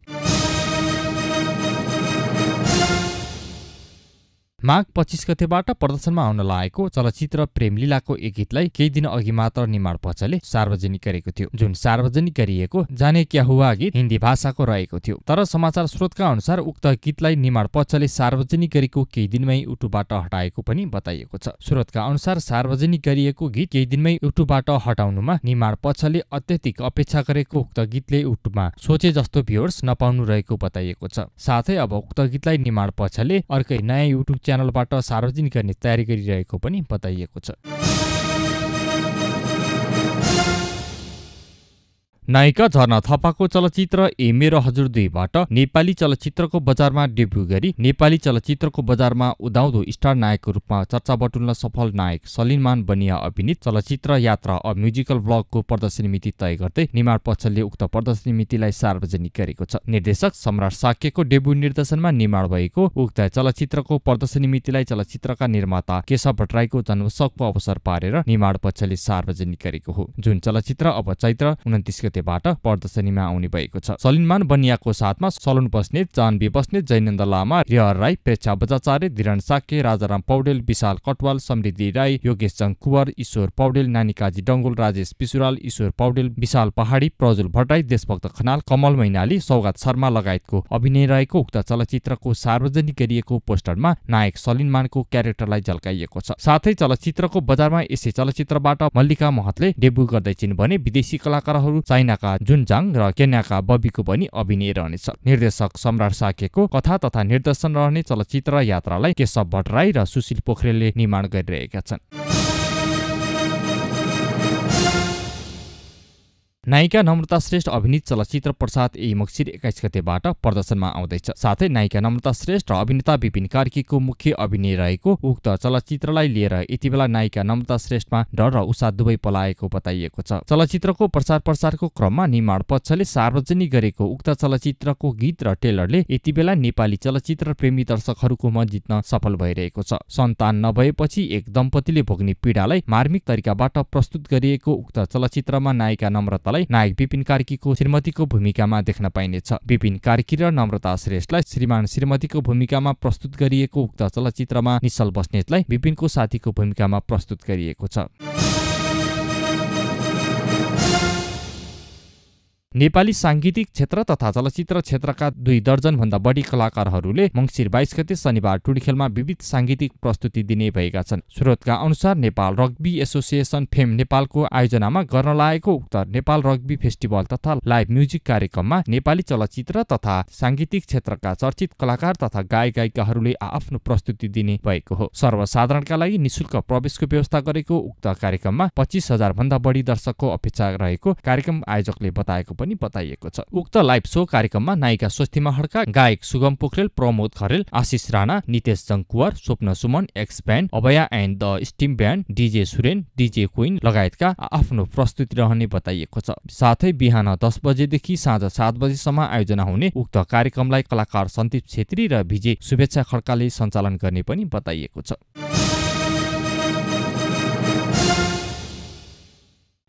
माघ 25 गतेबाट प्रदर्शनमा आउन लागेको चलचित्र प्रेमलीलाको एक गीतलाई केही दिन अघि मात्र निर्माण पक्षले सार्वजनिक गरेको थियो। जुन सार्वजनिक गरिएको जाने क्या हुआ गीत हिन्दी भाषाको रहेको थियो। तर समाचार स्रोतका अनुसार उक्त गीतलाई निर्माण पक्षले सार्वजनिक गरेको केही दिनमै युट्युबबाट हटाएको पनि बताइएको छ। स्रोतका अनुसार सार्वजनिक गरिएको गीत केही दिनमै युट्युबबाट हटाउनुमा निर्माण पक्षले अत्यधिक अपेक्षा गरेको उक्त गीतले युट्युबमा सोचे जस्तो भ्युअर्स नपाउनु रहेको बताइएको छ। साथै अब उक्त गीतलाई निर्माण पक्षले अर्कै नयाँ युट्युब च्यानलबाट सार्वजनिक गर्ने तयारी गरिरहेको पनि बताइएको छ। नायिका झरना थापाको चलचित्र ए मेरो हजुर 2बाट नेपाली चलचित्रको बजारमा डेब्यु गरी नेपाली चलचित्रको बजारमा उदाउँदो स्टार नायकको रूपमा चर्चा बटुल्न सफल नायक सलिमान बनिया अभिनीत चलचित्र यात्रा अ म्युजिकल ब्लगको प्रदर्शनी मिति तय गर्दै निर्माण पक्षले उक्त प्रदर्शनी मितिलाई सार्वजनिक गरेको छ। निर्देशक सम्राट साक्यको डेब्यु निर्देशनमा निर्माण भएको उक्त चलचित्रको प्रदर्शनी मितिलाई चलचित्रका निर्माता केशव भट्टराईको जन्मोत्सवको अवसर पारेर निर्माण पक्षले सार्वजनिक गरेको हो। जुन चलचित्र अब चैत्र 29 बाट प्रदर्शनीमा आउने भएको छ। सलिमान बनियाको साथमा सलोन बस्नेत, जानवी बस्नेत, जैनन्द लामा, रिहर राई, प्रेक्षा बजाचार्य, धीरण साक्य, राजाराम पौडेल, विशाल कटवाल, समृद्धि राई, योगेश जङ कुवर, ईश्वर पौडेल, नानीकाजी डङ्गोल, राजेश पिसुराल, ईश्वर पौडेल, विशाल पहाडी, प्रज्वल भट्टराई, देशभक्त खनाल, कमल मैनाली, सौगात शर्मा लगायतको अभिनय रहेको उक्त चलचित्रको सार्वजनिक गरिएको पोस्टरमा नायक सलिमानको क्यारेक्टरलाई झल्काइएको छ। साथै चलचित्रको बजारमा यसै चलचित्रबाट मल्लिका महतले डेब्यु गर्दैछिन् भने विदेशी कलाकारहरू चाइनाका जुनजाङ र केन्याका बबीको पनि अभिनय रहनेछ। निर्देशक सम्राट साक्यको कथा तथा निर्देशन रहने चलचित्र यात्रालाई केशव भट्टराई र सुशील पोखरेलले निर्माण गरिरहेका छन्। नायिका नम्रता श्रेष्ठ अभिनीत चलचित्र प्रसाद ए मक्सिर 21 गतेबाट प्रदर्शनमा आउँदैछ। साथै नायिका नम्रता श्रेष्ठ र अभिनेता विपिन कार्कीको मुख्य अभिनय रहेको उक्त चलचित्रलाई लिएर यति बेला नायिका नम्रता श्रेष्ठमा डर र उत्साह दुवै पलाएको बताइएको छ। चलचित्रको प्रसारको क्रममा निर्माण पक्षले सार्वजनिक गरेको उक्त चलचित्रको गीत र ट्रेलरले यति बेला नेपाली चलचित्र प्रेमी दर्शकहरूको मन जित्न सफल भइरहेको छ। सन्तान नभएपछि एक दम्पतिले भोग्ने पीडालाई मार्मिक तरिकाबाट प्रस्तुत गरिएको उक्त चलचित्रमा नायिका नम्रता नायक विपिन कार्कीको श्रीमतीको भूमिकामा देख्न पाइनेछ। विपिन कार्की र नम्रता श्रेष्ठलाई श्रीमान श्रीमतीको भूमिकामा प्रस्तुत गरिएको उक्त चलचित्रमा निश्चल बस्नेतलाई विपिनको साथीको भूमिकामा प्रस्तुत गरिएको छ। नेपाली सांगीतिक क्षेत्र तथा चलचित्र क्षेत्रका 2 दर्जन भन्दा बढी कलाकारहरूले मङ्सिर 22 गते शनिबार टुडीखेलमा विविध सांगीतिक प्रस्तुति दिने भएका छन्। स्रोतका अनुसार नेपाल रग्बी एसोसिएसन फेम नेपालको आयोजनामा गर्न लागेको उक्त नेपाल रग्बी फेस्टिभल तथा लाइभ म्युजिक कार्यक्रममा नेपाली चलचित्र तथा सांगीतिक क्षेत्रका चर्चित कलाकार तथा गायक गायिकाहरूले आफ्नो प्रस्तुति दिने भएको हो। सर्वसाधारणका लागि निशुल्क प्रवेशको व्यवस्था गरेको उक्त कार्यक्रममा 25,000 भन्दा बढी दर्शकको अपेक्षा रहेको कार्यक्रम आयोजकले बताएको पनि बताइएको छ। उक्त लाइभ शो कार्यक्रममा नायिका स्वस्तिमा खड्का, गायक सुगम पोखरेल, प्रमोद खरेल, आशिष Rana, Nitesh Jangkuwar, Swapna Suman, X band, Abhaya and the steam band, DJ Suren, DJ Queen लगायतका आफ्नो प्रस्तुति रहने बताइएको छ। साथै बिहान 10 बजेदेखि साँझ 7 बजेसम्म आयोजना हुने उक्त कार्यक्रमलाई कलाकार सन्दीप छेत्री र विजय शुभेच्छा खड्काले सञ्चालन गर्ने पनि बताइएको छ।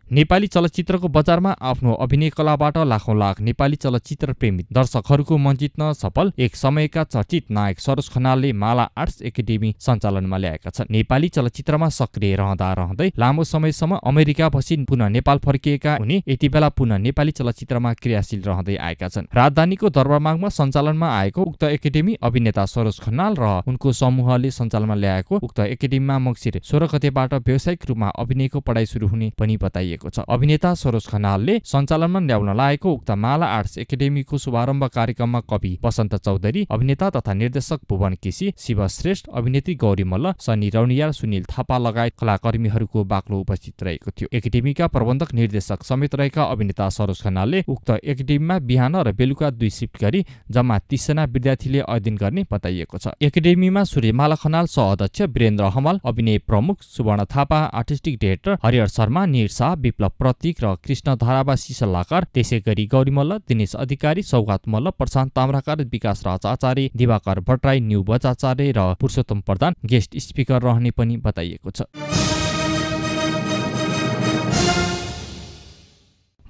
नेपाली चलचित्रको बजारमा आफ्नो अभिनय कलाबाट लाखौं लाख नेपाली चलचित्र प्रेमी दर्शकहरूको मन जित्न सफल एक समयका चर्चित नायक सरोज खनालले माला आर्ट्स एकाडेमी सञ्चालनमा ल्याएका छन्। नेपाली चलचित्रमा सक्रिय रहँदै लामो समयसम्म अमेरिका बसी पुनः नेपाल फर्किएका उनी यति बेला पुनः नेपाली चलचित्रमा क्रियाशील रहँदै आएका छन्। राजधानीको दरबारमागमा सञ्चालनमा आएको उक्त एकाडेमी अभिनेता सरोज खनाल र उनको समूहले सञ्चालनमा ल्याएको उक्त एकाडेमीमा मङ्सिर 16 गतेबाट व्यावसायिक रूपमा अभिनयको पढाइ सुरु हुने पनि बताइएको छ। अभिनेता सरोज खनालले सञ्चालनमा ल्याउन लागेको उक्त माला आर्ट्स एकाडेमीको शुभारम्भ कार्यक्रममा कवि वसन्त चौधरी, अभिनेता तथा निर्देशक भुवन केसी, शिव श्रेष्ठ, अभिनेत्री गौरी मल्ल, सनी रौनियार, सुनिल थापा लगायत कलाकर्मीहरूको बाक्लो उपस्थित रहेको थियो। एकाडेमीका प्रबन्धक निर्देशक समेत रहेका अभिनेता सरोज खनालले उक्त एकाडेमीमा बिहान र बेलुका 2 शिफ्ट गरी जम्मा 30 जना विद्यार्थीले अध्ययन गर्ने बताइएको छ। एकाडेमीमा सूर्यमाला खनाल सहअध्यक्ष, वीरेन्द्र हमाल अभिनय प्रमुख, सुवर्ण थापा आर्टिस्टिक डाइरेक्टर, हरिहर शर्मा, निरसा, विप्लव प्रतीक र कृष्ण धारावासी सल्लाहकार, त्यसैगरी गौरी मल्ल, दिनेश अधिकारी, सौगात मल्ल, प्रशान्त ताम्राकार, विकास राज आचार्य, दिवाकर भट्टराई, न्यू बजाचार्य र पुरुषोत्तम प्रधान गेस्ट स्पिकर रहने पनि बताइएको छ।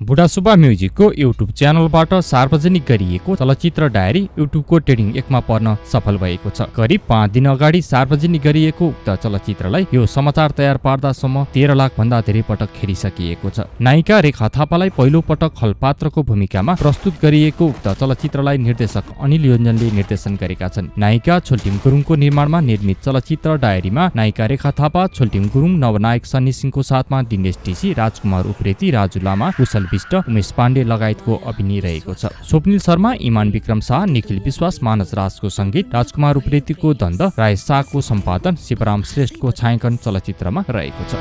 बुढासुब्बा म्युजिकको युट्युब च्यानलबाट सार्वजनिक गरिएको चलचित्र डायरी युट्युबको ट्रेडिङ 1 मा पर्न सफल भएको छ। करिब 5 दिन अगाडि सार्वजनिक गरिएको उक्त चलचित्रलाई यो समाचार तयार पार्दासम्म 13 लाख भन्दा धेरै पटक हेरिसकिएको छ। नायिका रेखा थापालाई पहिलो पटक खलपात्रको भूमिकामा प्रस्तुत गरिएको उक्त चलचित्रलाई निर्देशक अनिल योन्जनले निर्देशन गरेका छन्। नायिका छोल्टिम गुरुङको निर्माणमा निर्मित चलचित्र डायरीमा नायिका रेखा थापा, छोल्टिम गुरुङ, नवनायक सन्नी सिंहको साथमा दिनेश टिसी, राजकुमार उप्रेती, राजु लामा, कुशल विष्ट, उमेश पाण्डे लगायतको अभिनय रहेको छ। स्वप्निल शर्मा, इमान विक्रम शाह, निखिल विश्वास, मानस राजको संगीत, राजकुमार उप्रेतीको द्वन्द, राय शाहको सम्पादन, शिवराम श्रेष्ठको छायाङ्कन चलचित्रमा रहेको छ।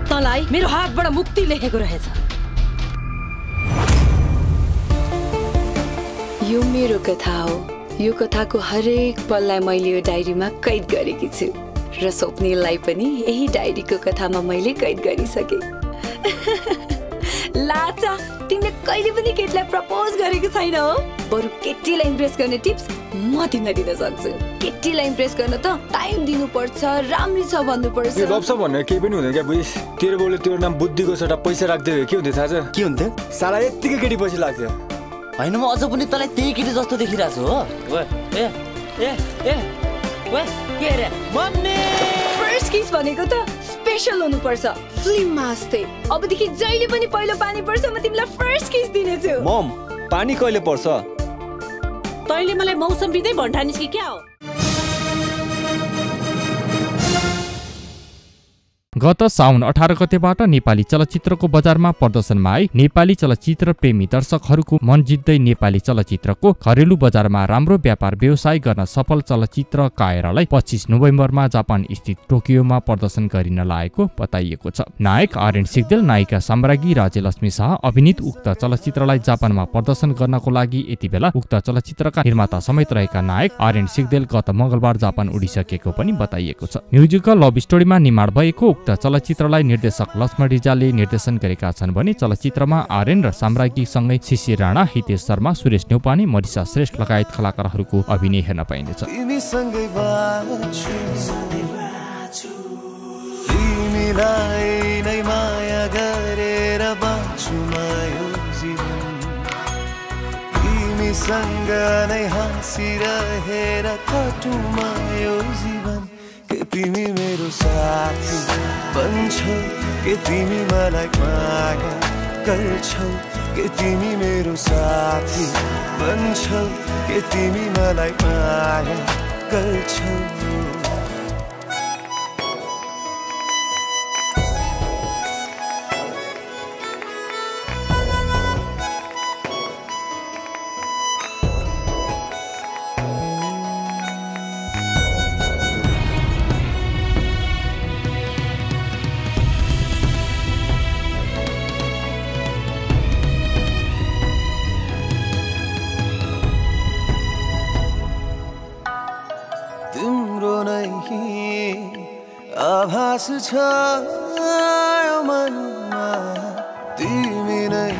तँलाई मेरो हातबाट मुक्ति लेखेको रहेछ। यो मेरो कथा हो। यो कथाको हरेक पललाई मैले यो डायरीमा कैद गरेकी छु र स्वप्निललाई पनि यही डायरीको कथामा मैले कैद गरिसके। लाचा, तिमीले कहिले पनि केटीलाई प्रपोज गरेको छैन हो? बरु केटीलाई इम्प्रेस गर्ने टिप्स म तिमीलाई दिन सक्छु। केटीलाई इम्प्रेस गर्न त टाइम दिनुपर्छ, राम्री छ भन्नुपर्छ। यो गप्स भन्ने केही पनि हुँदैन क्या बुझिस। तेरो बाउले तेरो नाम बुद्धिको सट्टा पैसा राख्दै के हुन्थ्यो थाहा छ? के हुन्थ्यो? साला यत्तिकै केटी पछि लाग्थ्यो। होइन, म अझ पनि तँलाई त्यही केटी जस्तो देखिरहेको छु हो। के रे मम्मी? फर्स्ट किस भनेको त स्पेशल हुनुपर्छ, फिल्ममा जस्तै। अबदेखि जहिले पनि पहिलो पानी पर्छ म तिमीलाई फर्स्ट किस दिनेछु। मम, पानी कहिले पर्छ? तैँले मलाई मौसम बिदै भन्ठानिस् कि क्या हो? गत साउन 18 गतेबाट नेपाली चलचित्रको बजारमा प्रदर्शनमा आई नेपाली चलचित्र प्रेमी दर्शकहरूको मन जित्दै नेपाली चलचित्रको घरेलु बजारमा राम्रो व्यापार व्यवसाय गर्न सफल चलचित्र कायरालाई 25 नोभेम्बरमा जापान स्थित टोकियोमा प्रदर्शन गरिन लागेको बताइएको छ। नायक आर्यन सिग्देल, नायिका साम्राज्ञी राज्यलक्ष्मी शाह अभिनीत उक्त चलचित्रलाई जापानमा प्रदर्शन गर्नको लागि यति बेला उक्त चलचित्रका निर्माता समेत रहेका नायक आर्यन सिग्देल गत मंगलबार जापान उडिसकेको पनि बताइएको छ। म्युजिकल लभ स्टोरीमा निर्माण भएको उक्त चलचित्रलाई निर्देशक लक्ष्मण रिजालले निर्देशन गरेका छन् भने चलचित्रमा आर्यन र साम्राज्ञी सँगै शिशिर राणा, हितेश शर्मा, सुरेश न्यौपाने, मरिसा श्रेष्ठ लगायत कलाकारहरूको अभिनय हेर्न पाइनेछ। के तिमी मेरो साथी बन्छौ, के तिमी मलाई माया गर्छौ, के तिमी मेरो साथी बन्छौ, के तिमी मलाई माया गर्छौ। आभास छ मनमा तिमी नै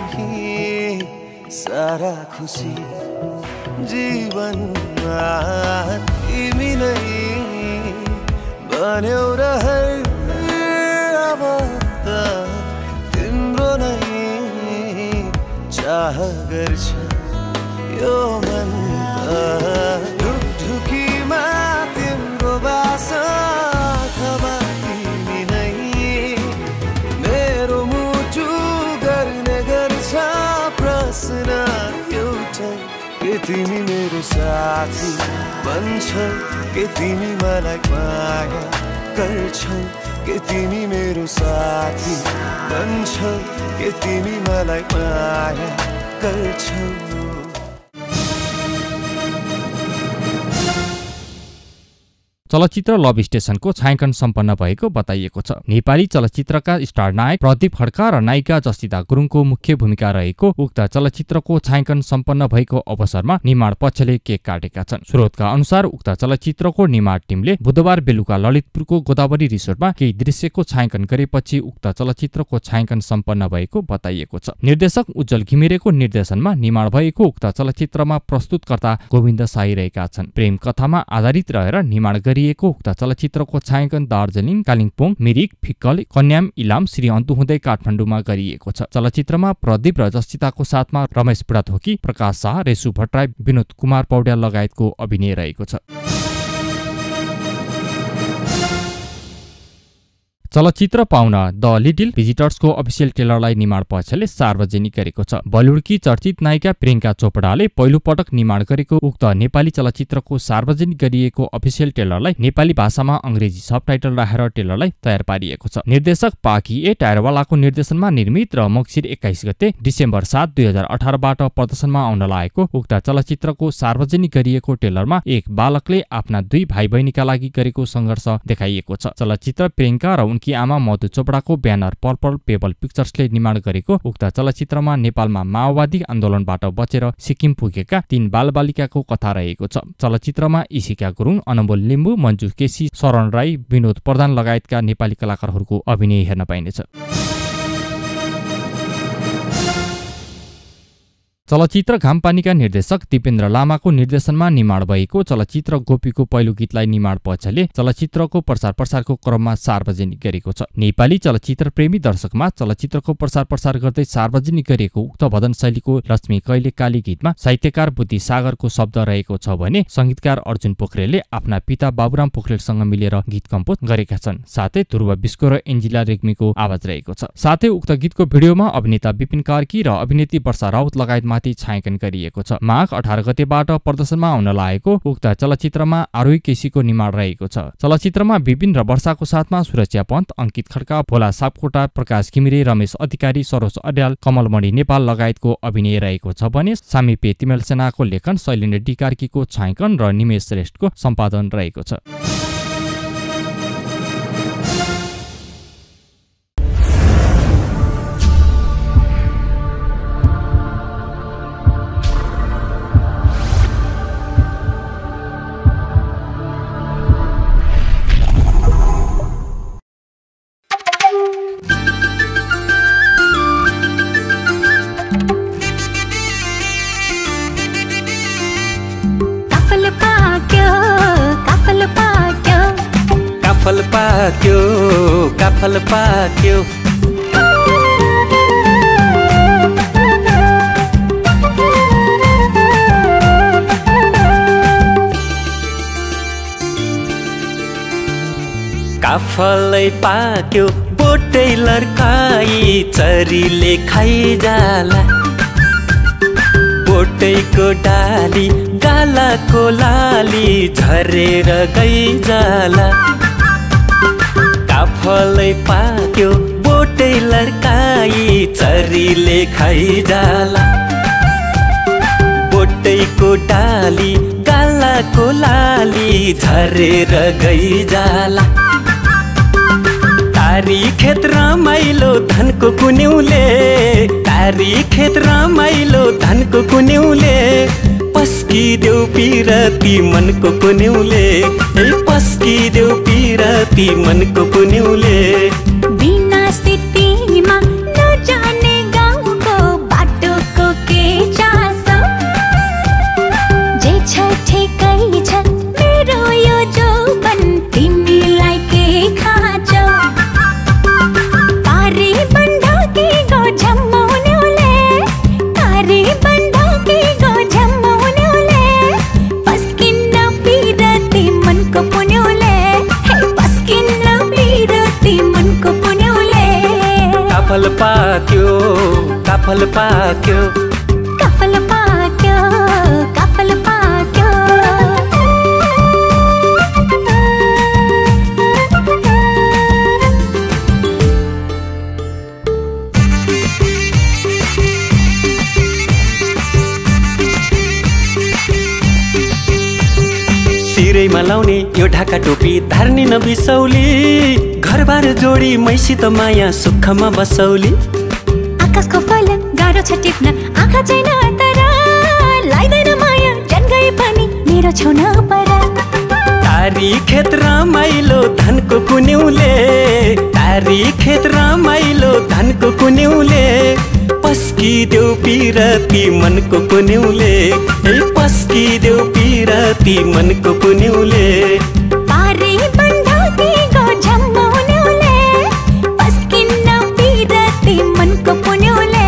सारा खुसी जीवनमा तिमी नै बन्यौ रहर अब त तिम्रो नै चाह गर्छ यो मन ढुकढुकीमा तिम्रो बासा के तिमी मेरो साथी बन्छौ, के तिमी मलाई माया गर्छौ, के तिमी मेरो साथी बन्छौ, के तिमी मलाई माया गर्छौ। चलचित्र लभ स्टेशनको छायाङ्कन सम्पन्न भएको बताइएको छ। नेपाली चलचित्रका स्टार नायक प्रदीप खड्का र नायिका जसिता गुरुङको मुख्य भूमिका रहेको उक्त चलचित्रको छायाङ्कन सम्पन्न भएको अवसरमा निर्माण पक्षले केक काटेका छन्। स्रोतका अनुसार उक्त चलचित्रको निर्माण टिमले बुधबार बेलुका ललितपुरको गोदावरी रिसोर्टमा केही दृश्यको छायाङ्कन गरेपछि उक्त चलचित्रको छायाङ्कन सम्पन्न भएको बताइएको छ। निर्देशक उज्जवल घिमिरेको निर्देशनमा निर्माण भएको उक्त चलचित्रमा प्रस्तुतकर्ता गोविन्द साई रहेका छन्। प्रेम कथामा आधारित रहेर निर्माण गरिएको उक्त चलचित्रको छायाङ्कन दार्जिलिङ, कालिम्पोङ, मिरिक, फिक्कल, कन्याम, इलाम, श्रीअन्तु हुँदै काठमाडौँमा गरिएको छ। चलचित्रमा प्रदीप र जसिताको साथमा रमेश बुढाथोकी, प्रकाश शाह, रेसु भट्टराई, विनोद कुमार पौड्याल लगायतको अभिनय रहेको छ। चलचित्र पाउन द लिटिल भिजिटर्सको अफिसियल ट्रेलरलाई निर्माण पक्षले सार्वजनिक गरेको छ। बलिउडकी चर्चित नायिका प्रियङ्का चोपडाले पहिलो पटक निर्माण गरेको उक्त नेपाली चलचित्रको सार्वजनिक गरिएको अफिसियल ट्रेलरलाई नेपाली भाषामा अङ्ग्रेजी सबटाइटल राखेर ट्रेलरलाई तयार पारिएको छ। निर्देशक पाकी ए टायरवालाको निर्देशनमा निर्मित र मङ्सिर 21 गते डिसेम्बर 7, 2018 बाट प्रदर्शनमा आउन लागेको उक्त चलचित्रको सार्वजनिक गरिएको ट्रेलरमा एक बालकले आफ्ना दुई भाइ बहिनीका लागि गरेको सङ्घर्ष देखाइएको छ। चलचित्र प्रियङ्का र उनकी आमा मधु चोपडाको ब्यानर पर्पल पेबल पिक्चर्सले निर्माण गरेको उक्त चलचित्रमा नेपालमा माओवादी आन्दोलनबाट बचेर सिक्किम पुगेका 3 बालबालिकाको कथा रहेको छ। चलचित्रमा इसिका गुरुङ, अनमोल लिम्बू, मन्जु केसी, शरण राई, विनोद प्रधान लगायतका नेपाली कलाकारहरूको अभिनय हेर्न पाइनेछ। चलचित्र घामपानीका निर्देशक दिपेन्द्र लामाको निर्देशनमा निर्माण भएको चलचित्र गोपीको पहिलो गीतलाई निर्माण पक्षले चलचित्रको प्रसारको क्रममा सार्वजनिक गरेको छ। नेपाली चलचित्र प्रेमी दर्शकमा चलचित्रको प्रसार गर्दै सार्वजनिक गरेको उक्त भजन शैलीको लक्ष्मी कहिले काली गीतमा साहित्यकार बुद्धि सागरको शब्द रहेको छ भने संगीतकार अर्जुन पोखरेलले आफ्ना पिता बाबुराम पोखरेलसँग मिलेर गीत कम्पोज गरेका छन्। साथै ध्रुव बिस्को र एन्जिला रेग्मीको आवाज रहेको छ। साथै उक्त गीतको भिडियोमा अभिनेता विपिन कार्की र अभिनेत्री वर्षा राउत लगायत छायाङ्कन गरिएको छ। माघ 18 गतेबाट प्रदर्शनमा आउन लागेको उक्त चलचित्रमा आरोही केसीको निर्माण रहेको छ। चलचित्रमा विपिन र वर्षाको साथमा सुरक्षा पन्त, अंकित खड्का, भोला सापकोटा, प्रकाश घिमिरे, रमेश अधिकारी, सरोज अर्याल, कमलमणि नेपाल लगायतको अभिनय रहेको छ भने सामीपे तिमेल सेनाको लेखन, शैलेन्द्र डी कार्कीको छायाङ्कन र निमेश श्रेष्ठको सम्पादन रहेको छ। काफल पाक्यो काफलै पाक्यो बोटै लर्काई चरीले खाइजाला बोटैको डाली गालाको लाली झरेर गइजाला काफलै पाक्यो बोटै लर्काई चरीले खाइजाला बोटैको डाली गालाको लाली झरेर गइजाला तारी खेत रमाइलो धनको कुन्युले तारी खेत रमाइलो धनको कुन्युले पस्किदेऊ पिरती मनको कुन्युले पस्किदेऊ पिरती मनको कुन्युले बिना स्थितिमा नजाने गाउँको बाटोको के चासो जे छ ठेकै छ मेरो यो जौवन तिमीलाई के खाँचो तारी बन्धकी गो झम्माउनुले तारी बन्धकी गो झम्माउनुले पस्किन्न पिरती मनको पुन्युले पस्किन्न पिरती मनको पुन्युले काफल पाक्यो काफल पाक्यो काफल पाक्यो काफल पाक्यो सिरै दौडीमा लाउने यो ढाका टोपी धार्नी नबिसौली घरबार जोडी मैसित माया सुखमा बसौली आकाशको फल गाह्रो छ टिप्न आँखा छैन तर लाग्दैन माया जन गए पनि मेरो छेउन पर तारी खेत रमाइलो धानको कुन्युले तारी खेत रमाइलो धानको कुन्युले पस्किदेऊ पिरती मनको कुन्युले पस्किदेऊ पिरती मनको कुन्युले तारी बन्धाकी गो झम्माउनेउले पस्किन्न पिरती मनको पुन्युले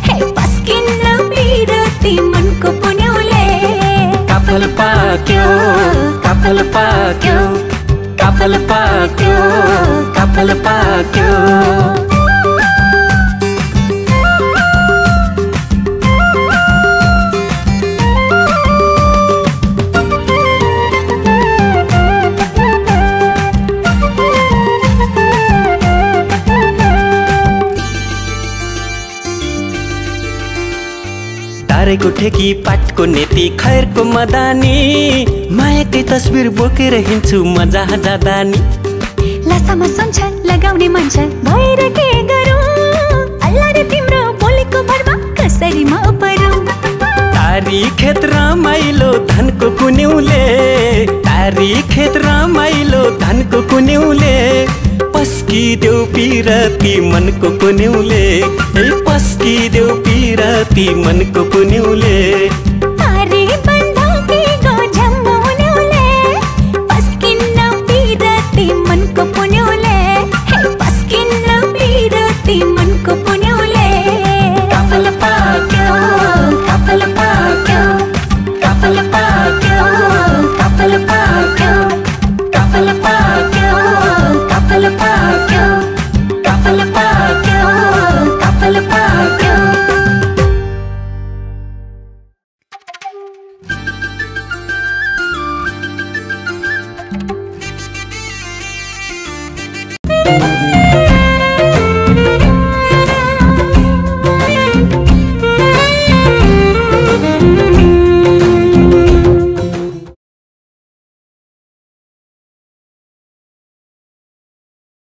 हे पस्किन्न पिरती मनको पुन्युले काफल पाक्यो काफल पाक्यो काफल पाक्यो काफल पाक्यो तारेको ठेकी पाटको नेती खैरको मदानी मायाकै तस्बिर बोकेर हिँड्छु म जहाँ जाँदा नि लासामा सन्छ लगाउने मन छ भएर के गरौँ अल्लाह रे तिम्रो बोलेको भरमा कसरी म परौँ तारी खेत रमाइलो धानको कुन्युले तारी खेत रमाइलो धानको कुन्युले पस्किदेऊ पिरती मनको कुन्युले पस्किदेऊ पिरती मनको कुन्युले